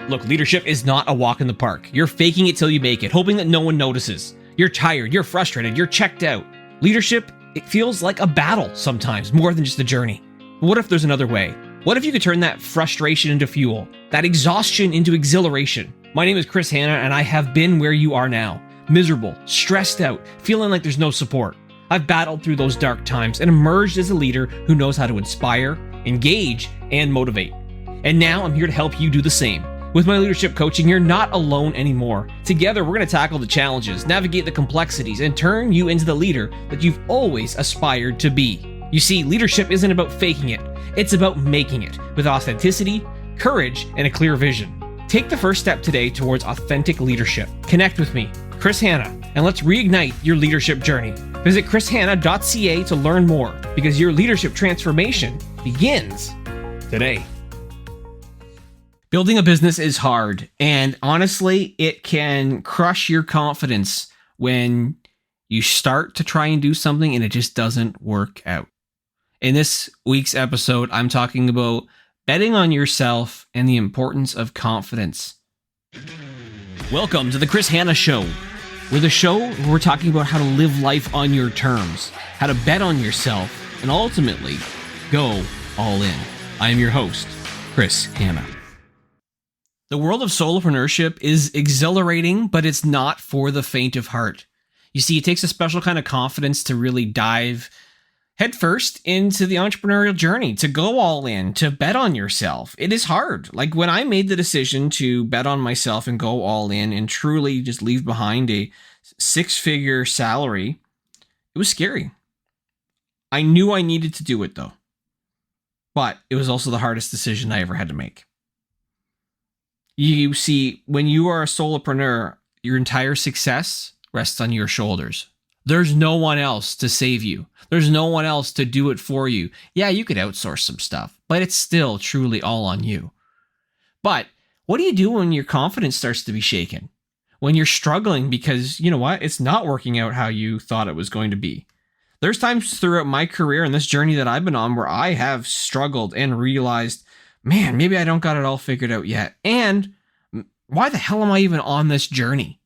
Look, leadership is not a walk in the park. You're faking it till you make it, hoping that no one notices. You're tired, you're frustrated, you're checked out. Leadership, it feels like a battle sometimes, more than just a journey. But what if there's another way? What if you could turn that frustration into fuel, that exhaustion into exhilaration? My name is Chris Hanna, and I have been where you are now. Miserable, stressed out, feeling like there's no support. I've battled through those dark times and emerged as a leader who knows how to inspire, engage, and motivate. And now I'm here to help you do the same. With my leadership coaching, you're not alone anymore. Together, we're going to tackle the challenges, navigate the complexities, and turn you into the leader that you've always aspired to be. You see, leadership isn't about faking it. It's about making it with authenticity, courage, and a clear vision. Take the first step today towards authentic leadership. Connect with me, Chris Hanna, and let's reignite your leadership journey. Visit chrishanna.ca to learn more, because your leadership transformation begins today. Building a business is hard, and honestly, it can crush your confidence when you start to try and do something and it just doesn't work out. In this week's episode, I'm talking about betting on yourself and the importance of confidence. Welcome to the Chris Hanna Show. We're the show where we're talking about how to live life on your terms, how to bet on yourself, and ultimately, go all in. I am your host, Chris Hanna. The world of solopreneurship is exhilarating, but it's not for the faint of heart. You see, it takes a special kind of confidence to really dive headfirst into the entrepreneurial journey, to go all in, to bet on yourself. It is hard. Like when I made the decision to bet on myself and go all in and truly just leave behind a six-figure salary, it was scary. I knew I needed to do it though, but it was also the hardest decision I ever had to make. You see, when you are a solopreneur, your entire success rests on your shoulders. There's no one else to save you. There's no one else to do it for you. Yeah, you could outsource some stuff, but it's still truly all on you. But what do you do when your confidence starts to be shaken? When you're struggling because, you know what, it's not working out how you thought it was going to be. There's times throughout my career and this journey that I've been on where I have struggled and realized, man, maybe I don't got it all figured out yet. And why the hell am I even on this journey?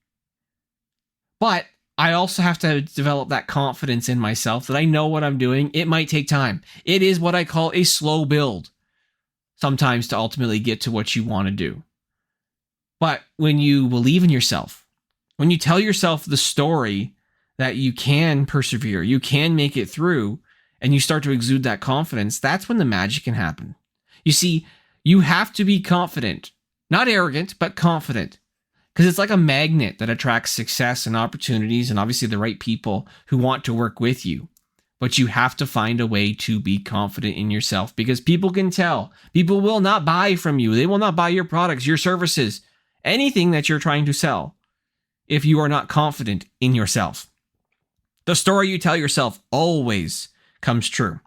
But I also have to develop that confidence in myself that I know what I'm doing. It might take time. It is what I call a slow build sometimes to ultimately get to what you want to do. But when you believe in yourself, when you tell yourself the story that you can persevere, you can make it through, and you start to exude that confidence, that's when the magic can happen. You see, you have to be confident, not arrogant, but confident. Because it's like a magnet that attracts success and opportunities and obviously the right people who want to work with you. But you have to find a way to be confident in yourself because people can tell. People will not buy from you. They will not buy your products, your services, anything that you're trying to sell if you are not confident in yourself. The story you tell yourself always comes true.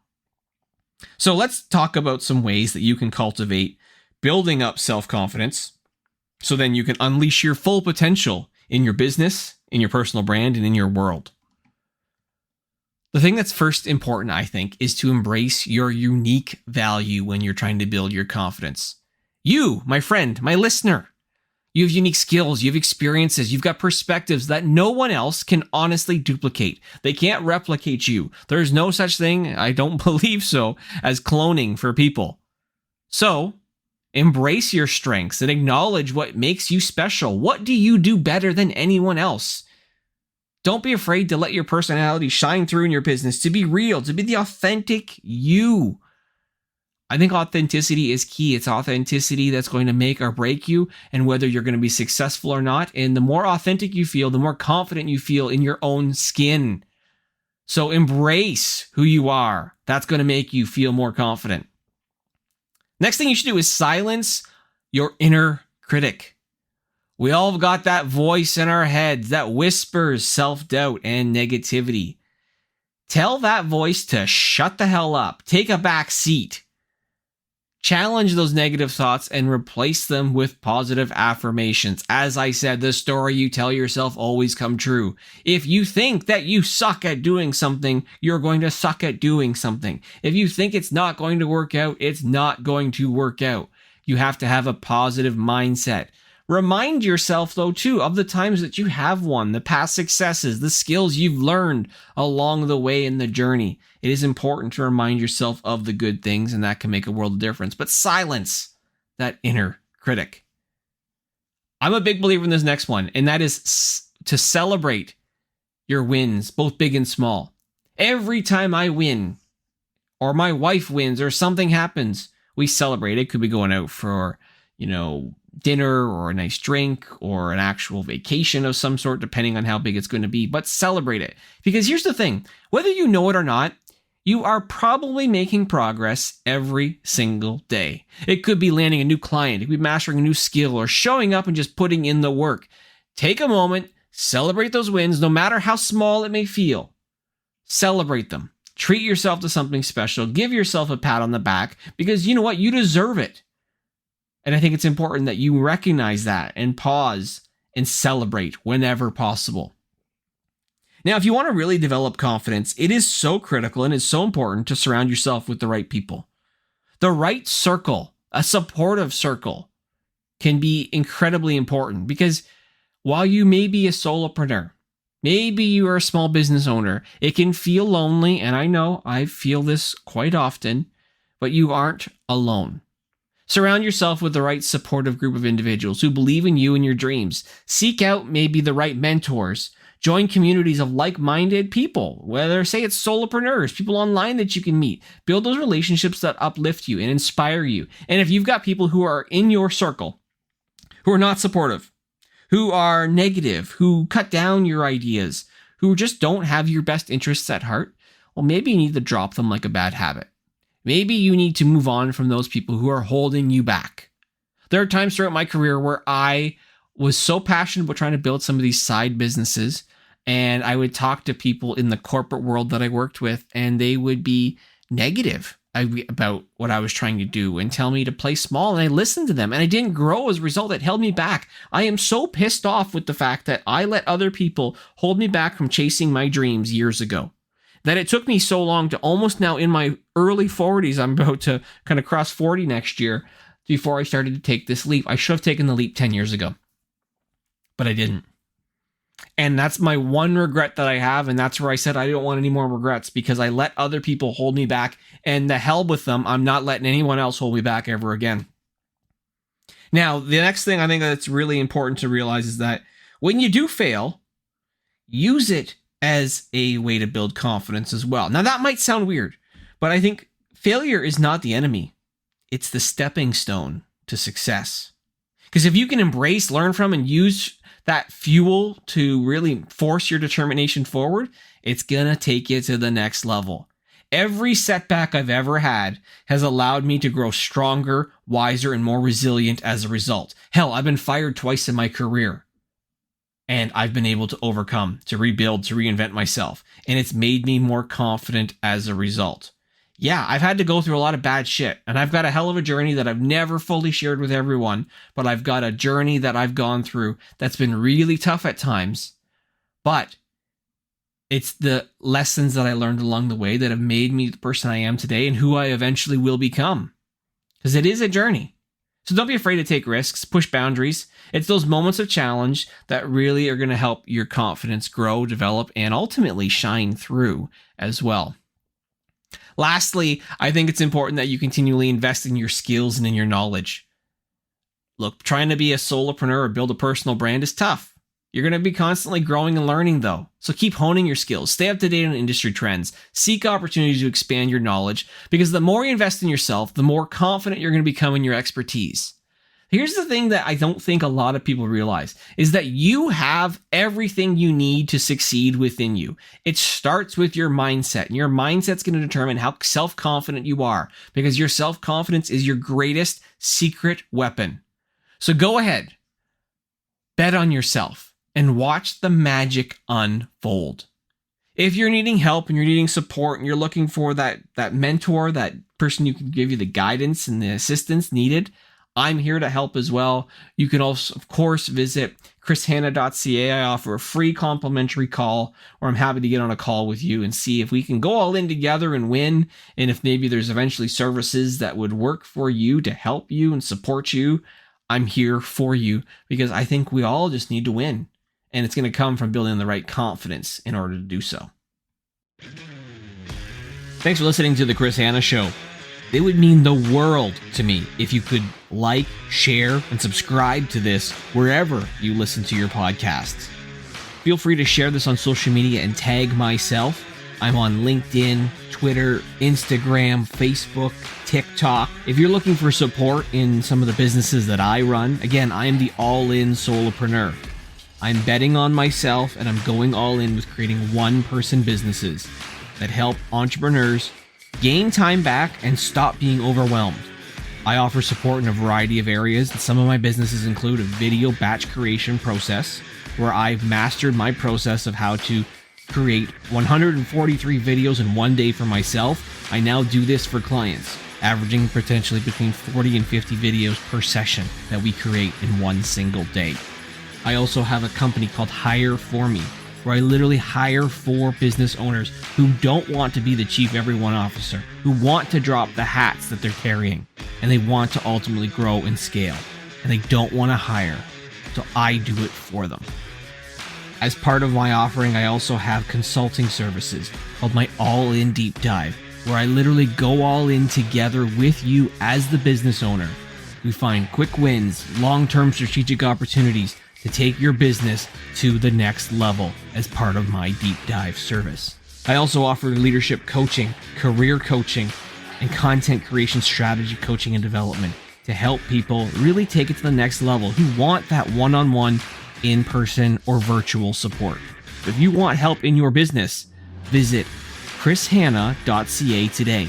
So let's talk about some ways that you can cultivate building up self-confidence so then you can unleash your full potential in your business, in your personal brand, and in your world. The thing that's first important, I think, is to embrace your unique value when you're trying to build your confidence. You, my friend, my listener, you have unique skills, you have experiences, you've got perspectives that no one else can honestly duplicate. They can't replicate you. There's no such thing, I don't believe so, as cloning for people. So, embrace your strengths and acknowledge what makes you special. What do you do better than anyone else? Don't be afraid to let your personality shine through in your business, to be real, to be the authentic you. I think authenticity is key. It's authenticity that's going to make or break you and whether you're going to be successful or not. And the more authentic you feel, the more confident you feel in your own skin. So embrace who you are. That's going to make you feel more confident. Next thing you should do is silence your inner critic. We all have got that voice in our heads that whispers self-doubt and negativity. Tell that voice to shut the hell up. Take a back seat. Challenge those negative thoughts and replace them with positive affirmations. As I said, the story you tell yourself always comes true. If you think that you suck at doing something, you're going to suck at doing something. If you think it's not going to work out, it's not going to work out. You have to have a positive mindset. Remind yourself, though, too, of the times that you have won, the past successes, the skills you've learned along the way in the journey. It is important to remind yourself of the good things, and that can make a world of difference. But silence that inner critic. I'm a big believer in this next one, and that is to celebrate your wins, both big and small. Every time I win, or my wife wins, or something happens, we celebrate. It could be going out for, dinner or a nice drink or an actual vacation of some sort, depending on how big it's going to be, but celebrate it. Because here's the thing, whether you know it or not, you are probably making progress every single day. It could be landing a new client, it could be mastering a new skill, or showing up and just putting in the work. Take a moment, celebrate those wins, no matter how small it may feel. Celebrate them. Treat yourself to something special. Give yourself a pat on the back, because you know what? You deserve it. And I think it's important that you recognize that and pause and celebrate whenever possible. Now, if you want to really develop confidence, it is so critical and it's so important to surround yourself with the right people. The right circle, a supportive circle, can be incredibly important, because while you may be a solopreneur, maybe you are a small business owner, it can feel lonely, and I know I feel this quite often, but you aren't alone. Surround yourself with the right supportive group of individuals who believe in you and your dreams. Seek out maybe the right mentors. Join communities of like-minded people, whether, say, it's solopreneurs, people online that you can meet. Build those relationships that uplift you and inspire you. And if you've got people who are in your circle who are not supportive, who are negative, who cut down your ideas, who just don't have your best interests at heart, well, maybe you need to drop them like a bad habit. Maybe you need to move on from those people who are holding you back. There are times throughout my career where I was so passionate about trying to build some of these side businesses, and I would talk to people in the corporate world that I worked with, and they would be negative about what I was trying to do and tell me to play small, and I listened to them, and I didn't grow as a result. It held me back. I am so pissed off with the fact that I let other people hold me back from chasing my dreams years ago, that it took me so long to almost now in my early 40s, I'm about to kind of cross 40 next year, before I started to take this leap. I should have taken the leap 10 years ago, but I didn't. And that's my one regret that I have, and that's where I said I don't want any more regrets, because I let other people hold me back, and the hell with them. I'm not letting anyone else hold me back ever again. Now, the next thing I think that's really important to realize is that when you do fail, use it as a way to build confidence as well. Now, that might sound weird, but I think failure is not the enemy. It's the stepping stone to success. Because if you can embrace, learn from, and use that fuel to really force your determination forward, it's going to take you to the next level. Every setback I've ever had has allowed me to grow stronger, wiser, and more resilient as a result. Hell, I've been fired twice in my career, and I've been able to overcome, to rebuild, to reinvent myself. And it's made me more confident as a result. Yeah, I've had to go through a lot of bad shit, and I've got a hell of a journey that I've never fully shared with everyone, but I've got a journey that I've gone through that's been really tough at times, but it's the lessons that I learned along the way that have made me the person I am today and who I eventually will become. Because it is a journey. So don't be afraid to take risks, push boundaries. It's those moments of challenge that really are going to help your confidence grow, develop, and ultimately shine through as well. Lastly, I think it's important that you continually invest in your skills and in your knowledge. Look, trying to be a solopreneur or build a personal brand is tough. You're going to be constantly growing and learning, though. So keep honing your skills. Stay up to date on industry trends. Seek opportunities to expand your knowledge, because the more you invest in yourself, the more confident you're going to become in your expertise. Here's the thing that I don't think a lot of people realize, is that you have everything you need to succeed within you. It starts with your mindset, and your mindset's going to determine how self-confident you are, because your self-confidence is your greatest secret weapon. So go ahead, bet on yourself, and watch the magic unfold. If you're needing help and you're needing support and you're looking for that mentor, that person who can give you the guidance and the assistance needed, I'm here to help as well. You can also, of course, visit chrishanna.ca. I offer a free complimentary call where I'm happy to get on a call with you and see if we can go all in together and win. And if maybe there's eventually services that would work for you to help you and support you, I'm here for you because I think we all just need to win. And it's going to come from building the right confidence in order to do so. Thanks for listening to The Chris Hanna Show. It would mean the world to me if you could like, share, and subscribe to this wherever you listen to your podcasts. Feel free to share this on social media and tag myself. I'm on LinkedIn, Twitter, Instagram, Facebook, TikTok. If you're looking for support in some of the businesses that I run, again, I am the all-in solopreneur. I'm betting on myself and I'm going all in with creating one-person businesses that help entrepreneurs gain time back and stop being overwhelmed. I offer support in a variety of areas, and some of my businesses include a video batch creation process, where I've mastered my process of how to create 143 videos in one day for myself. I now do this for clients, averaging potentially between 40 and 50 videos per session that we create in one single day. I also have a company called Hire For Me, where I literally hire 4 business owners who don't want to be the chief everyone officer, who want to drop the hats that they're carrying, and they want to ultimately grow and scale, and they don't want to hire, so I do it for them. As part of my offering, I also have consulting services called my All-In Deep Dive, where I literally go all in together with you as the business owner. We find quick wins, long-term strategic opportunities to take your business to the next level as part of my deep dive service. I also offer leadership coaching, career coaching, and content creation strategy coaching and development to help people really take it to the next level who want that one-on-one, in-person, or virtual support. If you want help in your business, visit chrishanna.ca today.